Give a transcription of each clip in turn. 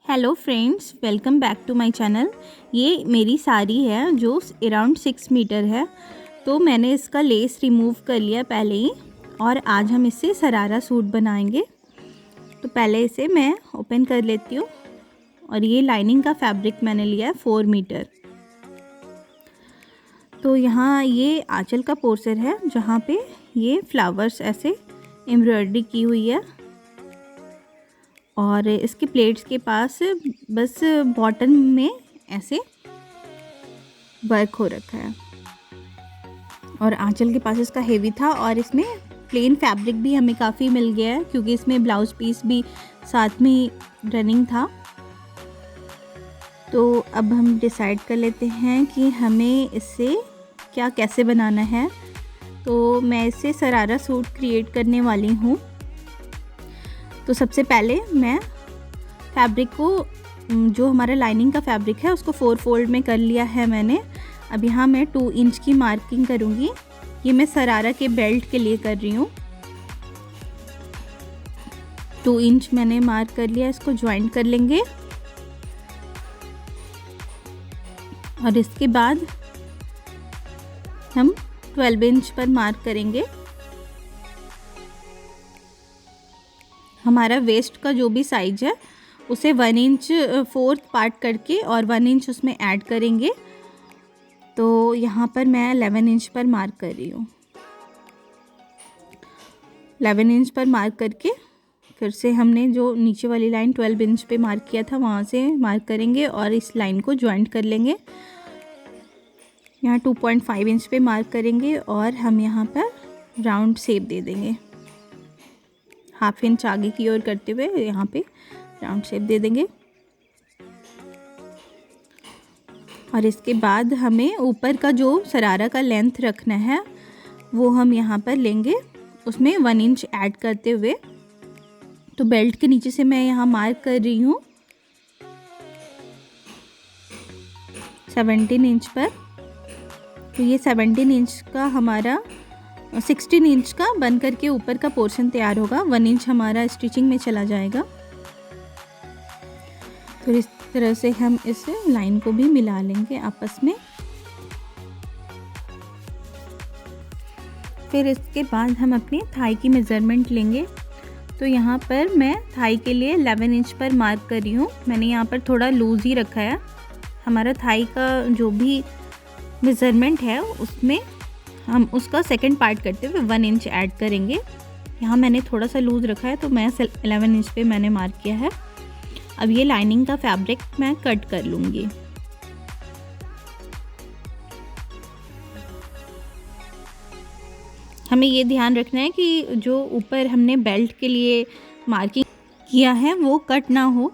Hello friends, welcome back to my channel. ये मेरी साड़ी है जो अराउंड 6 मीटर है। तो मैंने इसका लेस रिमूव कर लिया पहले ही, और आज हम इससे शरारा सूट बनाएंगे। तो पहले इसे मैं ओपन कर लेती हूँ। और ये लाइनिंग का फैब्रिक मैंने लिया है 4 मीटर। तो यहाँ ये आंचल का पोर्शन है जहाँ पे ये फ्लावर्स ऐसे एम्ब्रॉयडरी की हुई है, और इसके प्लेट्स के पास बस बॉटम में ऐसे वर्क हो रखा है। और आंचल के पास इसका हेवी था, और इसमें प्लेन फैब्रिक भी हमें काफ़ी मिल गया है क्योंकि इसमें ब्लाउज पीस भी साथ में रनिंग था। तो अब हम डिसाइड कर लेते हैं कि हमें इससे क्या कैसे बनाना है। तो मैं इससे शरारा सूट क्रिएट करने वाली हूँ। तो सबसे पहले मैं फैब्रिक को, जो हमारा लाइनिंग का फैब्रिक है, उसको 4 फोल्ड में कर लिया है मैंने। अब यहाँ मैं 2 इंच की मार्किंग करूँगी। ये मैं शरारा के बेल्ट के लिए कर रही हूँ। 2 इंच मैंने मार्क कर लिया, इसको ज्वाइंट कर लेंगे। और इसके बाद हम 12 इंच पर मार्क करेंगे। हमारा वेस्ट का जो भी साइज है उसे 1 इंच 4th पार्ट करके और 1 इंच उसमें ऐड करेंगे। तो यहाँ पर मैं 11 इंच पर मार्क कर रही हूँ। 11 इंच पर मार्क करके फिर से हमने जो नीचे वाली लाइन 12 इंच पे मार्क किया था वहाँ से मार्क करेंगे और इस लाइन को ज्वाइंट कर लेंगे। यहाँ 2.5 इंच पे मार्क करेंगे और हम यहाँ पर राउंड शेप दे देंगे। ½ इंच आगे की ओर करते हुए यहाँ पे राउंड शेप दे देंगे। और इसके बाद हमें ऊपर का जो शरारा का लेंथ रखना है वो हम यहाँ पर लेंगे, उसमें 1 इंच ऐड करते हुए। तो बेल्ट के नीचे से मैं यहाँ मार्क कर रही हूँ 17 इंच पर। तो ये 17 इंच का हमारा 16 इंच का बन करके ऊपर का पोर्शन तैयार होगा। 1 इंच हमारा स्टिचिंग में चला जाएगा। तो इस तरह से हम इस लाइन को भी मिला लेंगे आपस में। फिर इसके बाद हम अपनी थाई की मेज़रमेंट लेंगे। तो यहाँ पर मैं थाई के लिए 11 इंच पर मार्क कर रही हूँ। मैंने यहाँ पर थोड़ा लूज़ ही रखा है। हमारा थाई का जो भी मेज़रमेंट है उसमें हम उसका सेकंड पार्ट करते हुए 1 इंच ऐड करेंगे। यहाँ मैंने थोड़ा सा लूज़ रखा है तो मैं 11 इंच पे मैंने मार्क किया है। अब ये लाइनिंग का फैब्रिक मैं कट कर लूँगी। हमें ये ध्यान रखना है कि जो ऊपर हमने बेल्ट के लिए मार्किंग किया है वो कट ना हो,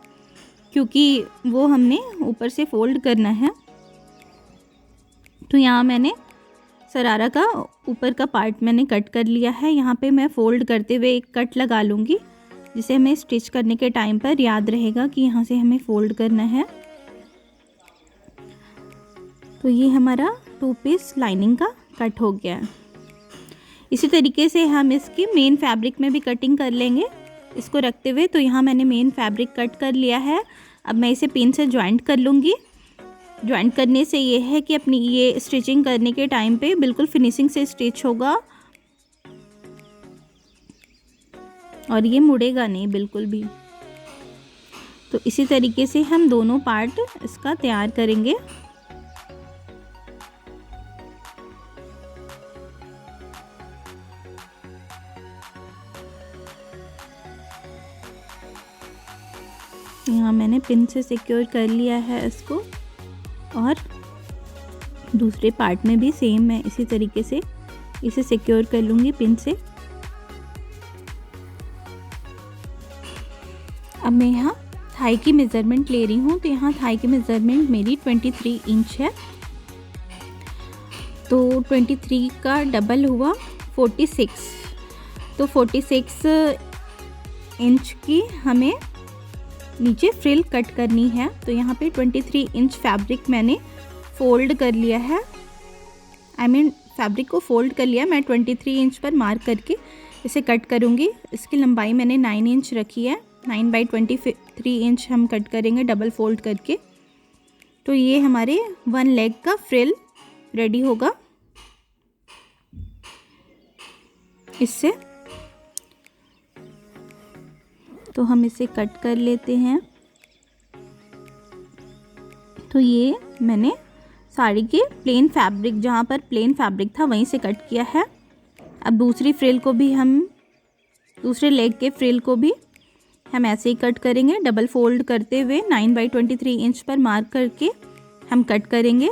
क्योंकि वो हमने ऊपर से फोल्ड करना है। तो यहाँ मैंने शरारा का ऊपर का पार्ट मैंने कट कर लिया है। यहाँ पे मैं फ़ोल्ड करते हुए एक कट लगा लूँगी, जिसे हमें स्टिच करने के टाइम पर याद रहेगा कि यहाँ से हमें फ़ोल्ड करना है। तो ये हमारा 2 पीस लाइनिंग का कट हो गया है। इसी तरीके से हम इसकी मेन फैब्रिक में भी कटिंग कर लेंगे इसको रखते हुए। तो यहाँ मैंने मेन फैब्रिक कट कर लिया है। अब मैं इसे पिन से ज्वाइंट कर लूँगी। ज्वाइंट करने से ये है कि अपनी ये स्टिचिंग करने के टाइम पे बिल्कुल फिनिशिंग से स्टिच होगा और ये मुड़ेगा नहीं बिल्कुल भी। तो इसी तरीके से हम दोनों पार्ट इसका तैयार करेंगे। यहाँ मैंने पिन से सिक्योर कर लिया है इसको, और दूसरे पार्ट में भी सेम मैं इसी तरीके से इसे सिक्योर कर लूँगी पिन से। अब मैं यहाँ थाई की मेज़रमेंट ले रही हूँ। तो यहाँ थाई की मेज़रमेंट मेरी 23 इंच है। तो 23 का डबल हुआ 46। तो 46 इंच की हमें नीचे फ्रिल कट करनी है। तो यहाँ पे 23 इंच फैब्रिक मैंने फ़ोल्ड कर लिया है। फैब्रिक को फ़ोल्ड कर लिया। मैं 23 इंच पर मार्क करके इसे कट करूँगी। इसकी लंबाई मैंने 9 इंच रखी है। 9/23 इंच हम कट करेंगे डबल फोल्ड करके। तो ये हमारे 1 लेग का फ्रिल रेडी होगा इससे। तो हम इसे कट कर लेते हैं। तो ये मैंने साड़ी के प्लेन फैब्रिक, जहाँ पर प्लेन फैब्रिक था वहीं से कट किया है। अब दूसरी फ्रिल को भी हम, दूसरे लेग के फ्रिल को भी हम ऐसे ही कट करेंगे डबल फोल्ड करते हुए 9/23 इंच पर मार्क करके हम कट करेंगे।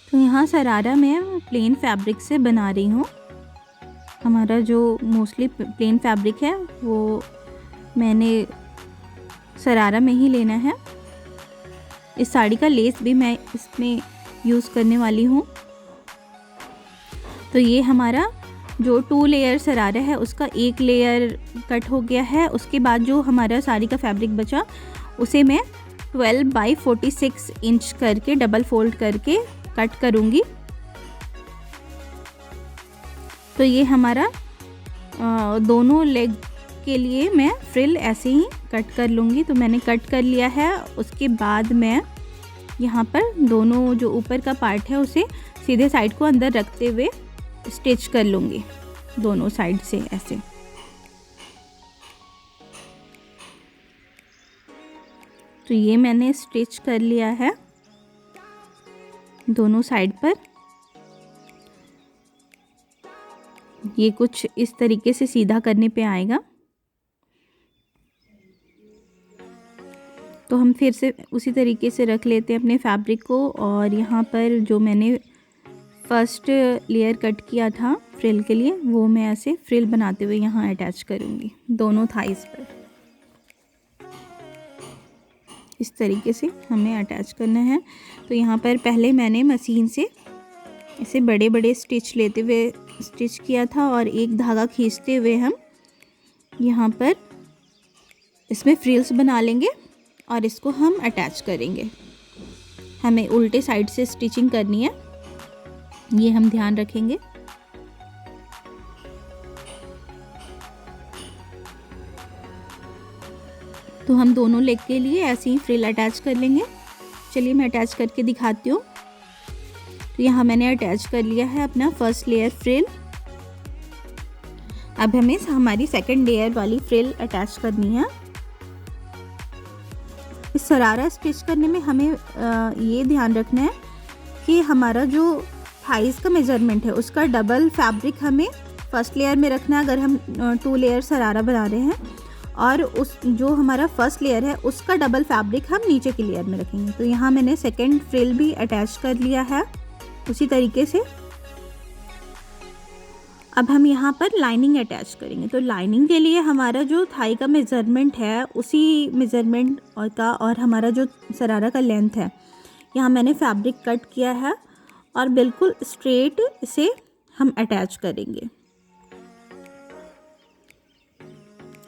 तो यहाँ शरारा मैं प्लेन फैब्रिक से बना रही हूँ। हमारा जो मोस्टली प्लेन फैब्रिक है वो मैंने शरारा में ही लेना है। इस साड़ी का लेस भी मैं इसमें यूज़ करने वाली हूँ। तो ये हमारा जो 2 लेयर शरारा है उसका 1 लेयर कट हो गया है। उसके बाद जो हमारा साड़ी का फैब्रिक बचा उसे मैं 12/46 इंच करके डबल फोल्ड करके कट करूँगी। तो ये हमारा दोनों लेग के लिए मैं फ्रिल ऐसे ही कट कर लूँगी। तो मैंने कट कर लिया है। उसके बाद मैं यहाँ पर दोनों जो ऊपर का पार्ट है उसे सीधे साइड को अंदर रखते हुए स्टिच कर लूँगी दोनों साइड से ऐसे। तो ये मैंने स्टिच कर लिया है दोनों साइड पर। ये कुछ इस तरीके से सीधा करने पे आएगा। तो हम फिर से उसी तरीके से रख लेते हैं अपने फैब्रिक को। और यहाँ पर जो मैंने फर्स्ट लेयर कट किया था फ्रिल के लिए वो मैं ऐसे फ्रिल बनाते हुए यहाँ अटैच करूँगी दोनों थाइस पर। इस तरीके से हमें अटैच करना है। तो यहाँ पर पहले मैंने मशीन से इसे बड़े बड़े स्टिच लेते हुए स्टिच किया था और एक धागा खींचते हुए हम यहाँ पर इसमें फ्रिल्स बना लेंगे और इसको हम अटैच करेंगे। हमें उल्टे साइड से स्टिचिंग करनी है, ये हम ध्यान रखेंगे। तो हम दोनों लेग के लिए ऐसे ही फ्रिल अटैच कर लेंगे। चलिए मैं अटैच करके दिखाती हूँ। तो यहाँ मैंने अटैच कर लिया है अपना फर्स्ट लेयर फ्रिल। अब हमें हमारी सेकंड लेयर वाली फ्रिल अटैच करनी है। इस शरारा स्टिच करने में हमें ये ध्यान रखना है कि हमारा जो थाइस का मेजरमेंट है उसका डबल फैब्रिक हमें फर्स्ट लेयर में रखना है अगर हम 2 लेयर शरारा बना रहे हैं, और उस जो हमारा फर्स्ट लेयर है उसका डबल फैब्रिक हम नीचे की लेयर में रखेंगे। तो यहाँ मैंने सेकंड फ्रिल भी अटैच कर लिया है उसी तरीके से। अब हम यहाँ पर लाइनिंग अटैच करेंगे। तो लाइनिंग के लिए हमारा जो थाई का मेज़रमेंट है उसी मेज़रमेंट का और हमारा जो शरारा का लेंथ है यहाँ मैंने फैब्रिक कट किया है और बिल्कुल स्ट्रेट इसे हम अटैच करेंगे।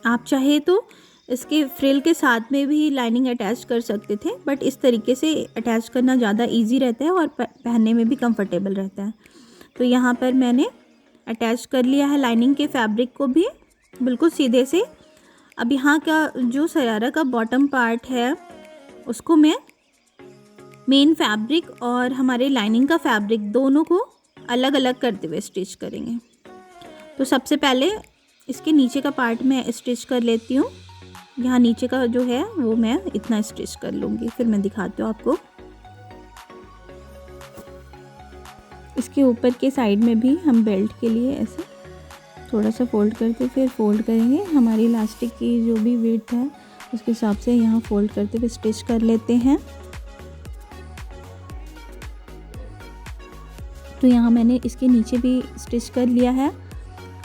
आप चाहे तो इसके फ्रिल के साथ में भी लाइनिंग अटैच कर सकते थे, बट इस तरीके से अटैच करना ज़्यादा इजी रहता है और पहनने में भी कंफर्टेबल रहता है। तो यहाँ पर मैंने अटैच कर लिया है लाइनिंग के फैब्रिक को भी बिल्कुल सीधे से। अब यहाँ का जो शरारा का बॉटम पार्ट है उसको मैं मेन फैब्रिक और हमारे लाइनिंग का फैब्रिक दोनों को अलग अलग करते हुए स्टिच करेंगे। तो सबसे पहले इसके नीचे का पार्ट मैं स्टिच कर लेती हूँ। यहाँ नीचे का जो है वो मैं इतना स्टिच कर लूँगी, फिर मैं दिखाती हूँ आपको। इसके ऊपर के साइड में भी हम बेल्ट के लिए ऐसे थोड़ा सा फोल्ड करके फिर फोल्ड करेंगे। हमारी इलास्टिक की जो भी वेट है उसके हिसाब से यहाँ फोल्ड करते हुए स्टिच कर लेते हैं। तो यहाँ मैंने इसके नीचे भी स्टिच कर लिया है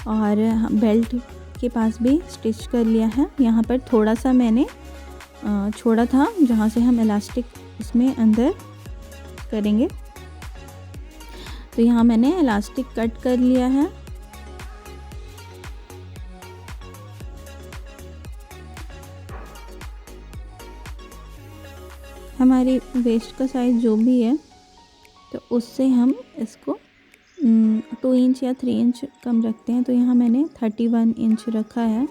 और बेल्ट के पास भी स्टिच कर लिया है। यहाँ पर थोड़ा सा मैंने छोड़ा था जहाँ से हम इलास्टिक इसमें अंदर करेंगे। तो यहाँ मैंने इलास्टिक कट कर लिया है। हमारी वेस्ट का साइज़ जो भी है तो उससे हम इसको 2 इंच या 3 इंच कम रखते हैं, तो यहाँ मैंने 31 इंच रखा है।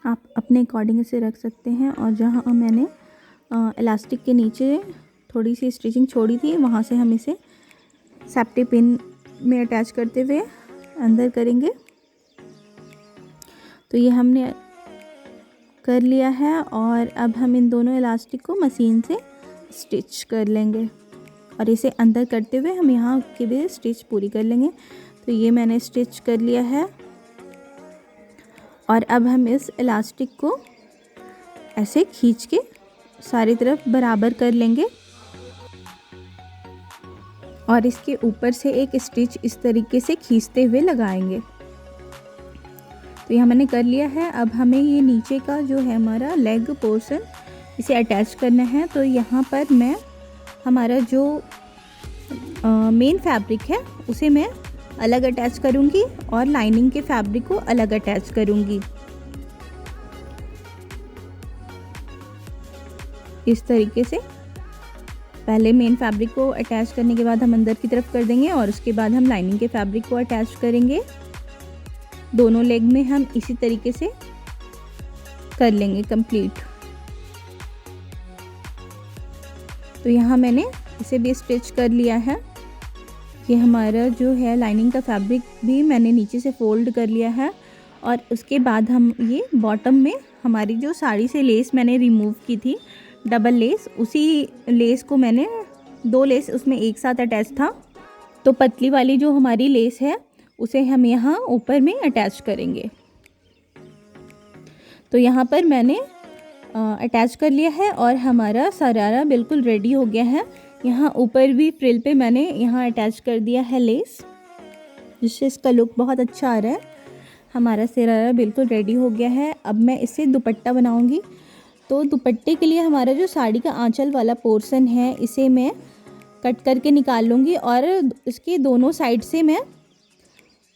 आप अपने अकॉर्डिंग इसे रख सकते हैं। और जहाँ मैंने इलास्टिक के नीचे थोड़ी सी स्टिचिंग छोड़ी थी, वहाँ से हम इसे सेफ्टी पिन में अटैच करते हुए अंदर करेंगे। तो ये हमने कर लिया है और अब हम इन दोनों इलास्टिक को मशीन से स्टिच कर लेंगे और इसे अंदर करते हुए हम यहाँ की भी स्टिच पूरी कर लेंगे। तो ये मैंने स्टिच कर लिया है और अब हम इस इलास्टिक को ऐसे खींच के सारी तरफ बराबर कर लेंगे और इसके ऊपर से एक स्टिच इस तरीके से खींचते हुए लगाएंगे। तो यहाँ मैंने कर लिया है। अब हमें ये नीचे का जो है हमारा लेग पोर्शन, इसे अटैच करना है। तो यहाँ पर मैं हमारा जो मेन फैब्रिक है उसे मैं अलग अटैच करूँगी और लाइनिंग के फैब्रिक को अलग अटैच करूँगी। इस तरीके से पहले मेन फैब्रिक को अटैच करने के बाद हम अंदर की तरफ कर देंगे और उसके बाद हम लाइनिंग के फैब्रिक को अटैच करेंगे। दोनों लेग में हम इसी तरीके से कर लेंगे कंप्लीट। तो यहाँ मैंने इसे भी स्टिच कर लिया है। ये हमारा जो है लाइनिंग का फैब्रिक भी मैंने नीचे से फोल्ड कर लिया है और उसके बाद हम ये बॉटम में हमारी जो साड़ी से लेस मैंने रिमूव की थी, डबल लेस, उसी लेस को मैंने 2 लेस उसमें एक साथ अटैच था। तो पतली वाली जो हमारी लेस है उसे हम यहाँ ऊपर में अटैच करेंगे। तो यहाँ पर मैंने अटैच कर लिया है और हमारा शरारा बिल्कुल रेडी हो गया है। यहाँ ऊपर भी फ्रिल पे मैंने यहाँ अटैच कर दिया है लेस, जिससे इसका लुक बहुत अच्छा आ रहा है। हमारा शरारा बिल्कुल रेडी हो गया है। अब मैं इससे दुपट्टा बनाऊँगी। तो दुपट्टे के लिए हमारा जो साड़ी का आंचल वाला पोर्शन है, इसे मैं कट करके निकाल लूँगी और इसके दोनों साइड से मैं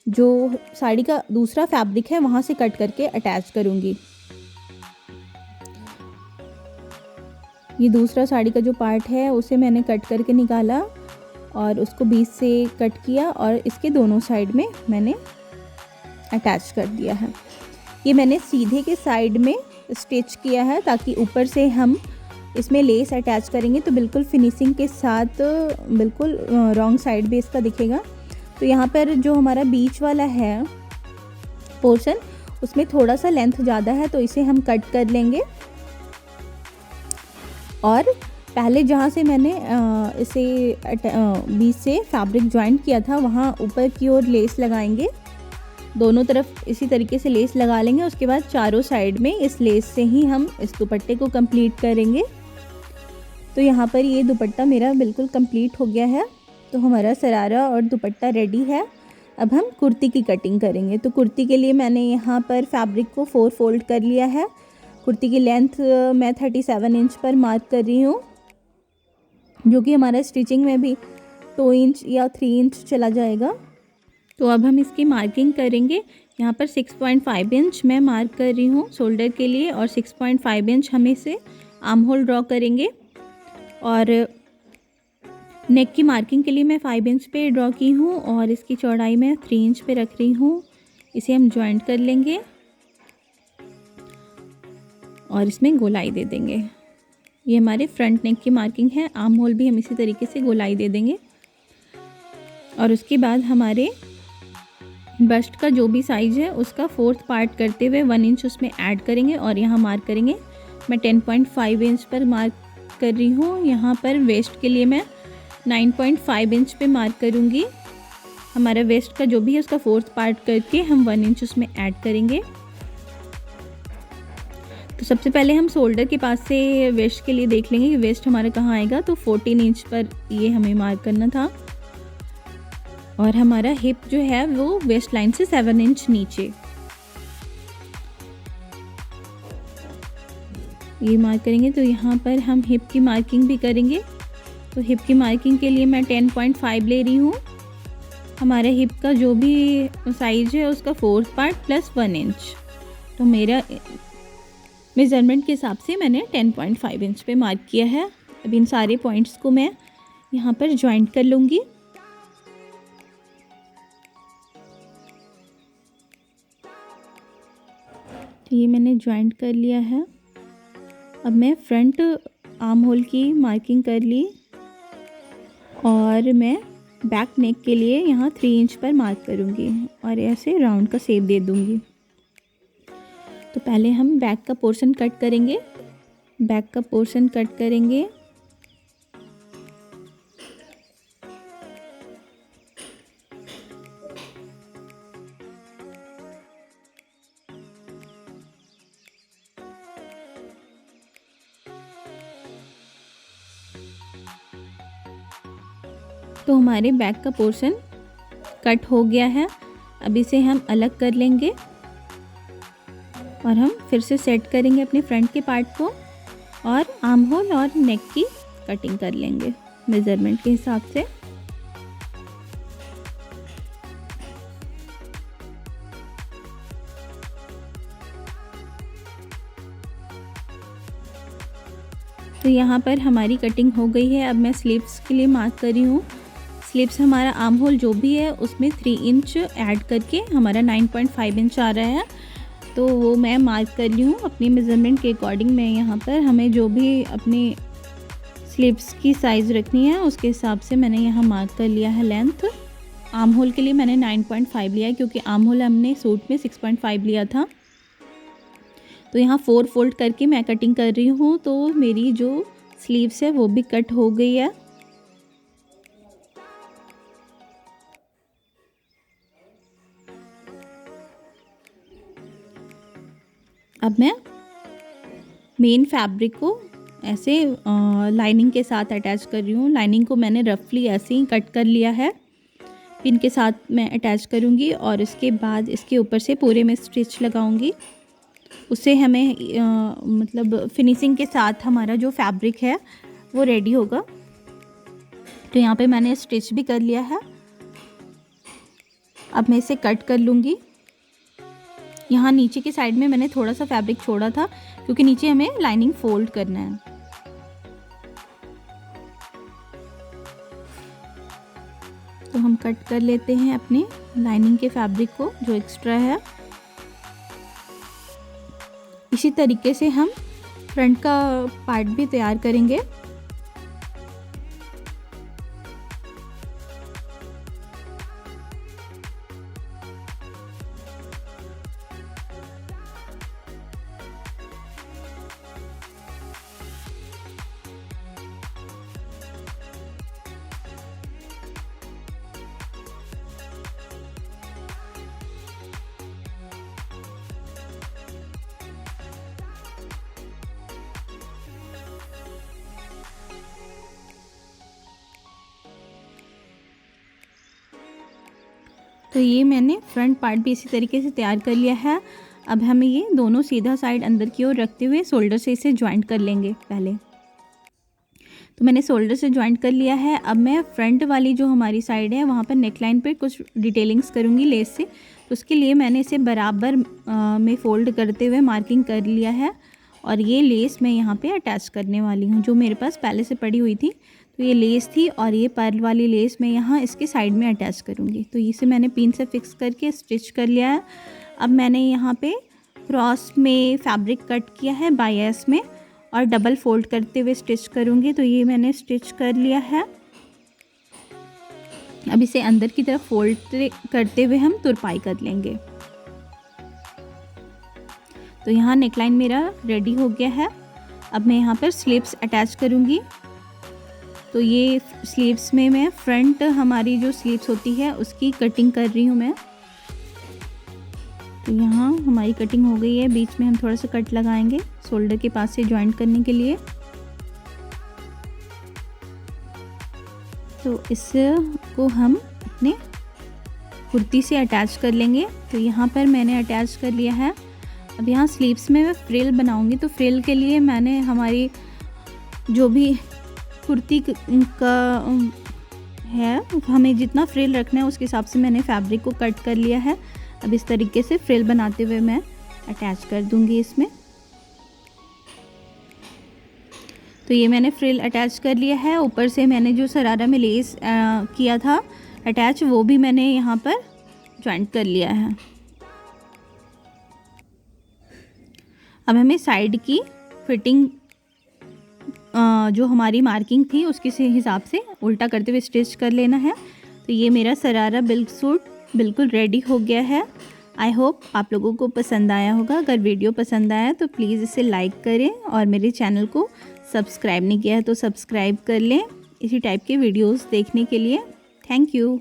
जो साड़ी का दूसरा फैब्रिक है वहाँ से कट करके अटैच करूँगी। ये दूसरा साड़ी का जो पार्ट है उसे मैंने कट करके निकाला और उसको बीच से कट किया और इसके दोनों साइड में मैंने अटैच कर दिया है। ये मैंने सीधे के साइड में स्टिच किया है ताकि ऊपर से हम इसमें लेस अटैच करेंगे तो बिल्कुल फिनिशिंग के साथ बिल्कुल रॉन्ग साइड भी इसका दिखेगा। तो यहाँ पर जो हमारा बीच वाला है पोर्शन, उसमें थोड़ा सा लेंथ ज़्यादा है, तो इसे हम कट कर लेंगे और पहले जहाँ से मैंने इसे बीच से फैब्रिक जॉइंट किया था वहाँ ऊपर की ओर लेस लगाएंगे। दोनों तरफ इसी तरीके से लेस लगा लेंगे। उसके बाद चारों साइड में इस लेस से ही हम इस दुपट्टे को कंप्लीट करेंगे। तो यहाँ पर ये दुपट्टा मेरा बिल्कुल कंप्लीट हो गया है। तो हमारा शरारा और दुपट्टा रेडी है। अब हम कुर्ती की कटिंग करेंगे। तो कुर्ती के लिए मैंने यहाँ पर फैब्रिक को 4 फोल्ड कर लिया है। कुर्ती की लेंथ मैं 37 इंच पर मार्क कर रही हूँ, जो कि हमारा स्टिचिंग में भी 2 इंच या 3 इंच चला जाएगा। तो अब हम इसकी मार्किंग करेंगे। यहाँ पर 6.5 इंच मैं मार्क कर रही हूँ शोल्डर के लिए और 6.5 इंच हम इसे आर्म होल ड्रॉ करेंगे। और नेक की मार्किंग के लिए मैं 5 इंच पे ड्रॉ की हूँ और इसकी चौड़ाई मैं 3 इंच पे रख रही हूँ। इसे हम जॉइंट कर लेंगे और इसमें गोलाई दे देंगे। ये हमारे फ्रंट नेक की मार्किंग है। आर्म होल भी हम इसी तरीके से गोलाई दे देंगे और उसके बाद हमारे बस्ट का जो भी साइज़ है उसका 4th पार्ट करते हुए 1 इंच उसमें ऐड करेंगे और यहाँ मार्क करेंगे। मैं 10.5 इंच पर मार्क कर रही हूँ। यहाँ पर वेस्ट के लिए मैं 9.5 इंच पे मार्क करूँगी। हमारा वेस्ट का जो भी है उसका 4th पार्ट करके हम 1 इंच उसमें ऐड करेंगे। तो सबसे पहले हम शोल्डर के पास से वेस्ट के लिए देख लेंगे कि वेस्ट हमारा कहाँ आएगा। तो 14 इंच पर ये हमें मार्क करना था और हमारा हिप जो है वो वेस्ट लाइन से 7 इंच नीचे ये मार्क करेंगे। तो यहाँ पर हम हिप की मार्किंग भी करेंगे। तो हिप की मार्किंग के लिए मैं 10.5 ले रही हूँ। हमारे हिप का जो भी साइज है उसका 4th पार्ट प्लस 1 इंच। तो मेरा मेजरमेंट के हिसाब से मैंने 10.5 इंच पे मार्क किया है अब इन सारे पॉइंट्स को मैं यहाँ पर जॉइंट कर लूँगी। तो ये मैंने जॉइंट कर लिया है। अब मैं फ्रंट आर्म होल की मार्किंग कर ली और मैं बैक नेक के लिए यहाँ 3 इंच पर मार्क करूँगी और ऐसे राउंड का शेप दे दूँगी। तो पहले हम बैक का पोर्शन कट करेंगे। बैक का पोर्शन कट करेंगे। तो हमारे बैक का पोर्शन कट हो गया है। अब इसे हम अलग कर लेंगे और हम फिर से सेट करेंगे अपने फ्रंट के पार्ट को और आर्म होल और नेक की कटिंग कर लेंगे मेज़रमेंट के हिसाब से। तो यहाँ पर हमारी कटिंग हो गई है। अब मैं स्लीव्स के लिए मार्क कर रही हूँ। स्लीव्स हमारा आर्म होल जो भी है उसमें 3 इंच ऐड करके हमारा 9.5 इंच आ रहा है। तो वो मैं मार्क कर रही हूँ अपनी मेज़रमेंट के अकॉर्डिंग। मैं यहाँ पर हमें जो भी अपनी स्लीव्स की साइज़ रखनी है उसके हिसाब से मैंने यहाँ मार्क कर लिया है लेंथ। आर्म होल के लिए मैंने 9.5 लिया है क्योंकि आर्म होल हमने सूट में 6.5 लिया था। तो यहाँ 4 फोल्ड करके मैं कटिंग कर रही हूँ। तो मेरी जो स्लीव्स है वो भी कट हो गई है। अब मैं मेन फैब्रिक को ऐसे लाइनिंग के साथ अटैच कर रही हूँ। लाइनिंग को मैंने रफली ऐसे ही कट कर लिया है। पिन के साथ मैं अटैच करूँगी और इसके बाद इसके ऊपर से पूरे में स्टिच लगाऊँगी। उससे हमें मतलब फिनिशिंग के साथ हमारा जो फैब्रिक है वो रेडी होगा। तो यहाँ पे मैंने स्टिच भी कर लिया है। अब मैं इसे कट कर लूँगी। यहाँ नीचे की साइड में मैंने थोड़ा सा फैब्रिक छोड़ा था क्योंकि नीचे हमें लाइनिंग फोल्ड करना है। तो हम कट कर लेते हैं अपने लाइनिंग के फैब्रिक को जो एक्स्ट्रा है। इसी तरीके से हम फ्रंट का पार्ट भी तैयार करेंगे। तो ये मैंने फ्रंट पार्ट भी इसी तरीके से तैयार कर लिया है। अब हमें ये दोनों सीधा साइड अंदर की ओर रखते हुए शोल्डर से इसे ज्वाइंट कर लेंगे पहले। तो मैंने शोल्डर से ज्वाइंट कर लिया है। अब मैं फ्रंट वाली जो हमारी साइड है वहाँ पर नेकलाइन पे कुछ डिटेलिंग्स करूँगी लेस से। तो उसके लिए मैंने इसे बराबर में फ़ोल्ड करते हुए मार्किंग कर लिया है और ये लेस मैं यहाँ पे अटैच करने वाली हूँ जो मेरे पास पहले से पड़ी हुई थी। तो ये लेस थी और ये पर्ल वाली लेस मैं यहाँ इसके साइड में अटैच करूँगी। तो इसे मैंने पिन से फिक्स करके स्टिच कर लिया है। अब मैंने यहाँ पे क्रॉस में फैब्रिक कट किया है बायस में और डबल फोल्ड करते हुए स्टिच करूँगी। तो ये मैंने स्टिच कर लिया है। अब इसे अंदर की तरफ फोल्ड करते हुए हम तुरपाई कर लेंगे। तो यहाँ नेकलाइन मेरा रेडी हो गया है। अब मैं यहाँ पर स्लीव्स अटैच करूँगी। तो ये स्लीव्स में मैं फ्रंट हमारी जो स्लीव्स होती है उसकी कटिंग कर रही हूँ मैं। तो यहाँ हमारी कटिंग हो गई है। बीच में हम थोड़ा सा कट लगाएंगे शोल्डर के पास से जॉइंट करने के लिए। तो इसको हम अपने कुर्ती से अटैच कर लेंगे। तो यहाँ पर मैंने अटैच कर लिया है। अब यहाँ स्लीव्स में मैं फ्रिल बनाऊंगी। तो फ्रिल के लिए मैंने हमारी जो भी कुर्ती का है हमें जितना फ्रिल रखना है उसके हिसाब से मैंने फैब्रिक को कट कर लिया है। अब इस तरीके से फ्रिल बनाते हुए मैं अटैच कर दूंगी इसमें। तो तो ये मैंने फ्रिल अटैच कर लिया है। ऊपर से मैंने जो शरारा में लेस किया था अटैच, वो भी मैंने यहाँ पर जॉइंट कर लिया है। अब हमें साइड की फिटिंग जो हमारी मार्किंग थी उसके हिसाब से उल्टा करते हुए स्टिच कर लेना है। तो ये मेरा शरारा बिल्क सूट बिल्कुल रेडी हो गया है। आई होप आप लोगों को पसंद आया होगा। अगर वीडियो पसंद आया तो प्लीज़ इसे लाइक करें और मेरे चैनल को सब्सक्राइब नहीं किया है तो सब्सक्राइब कर लें इसी टाइप के वीडियोस देखने के लिए। Thank you.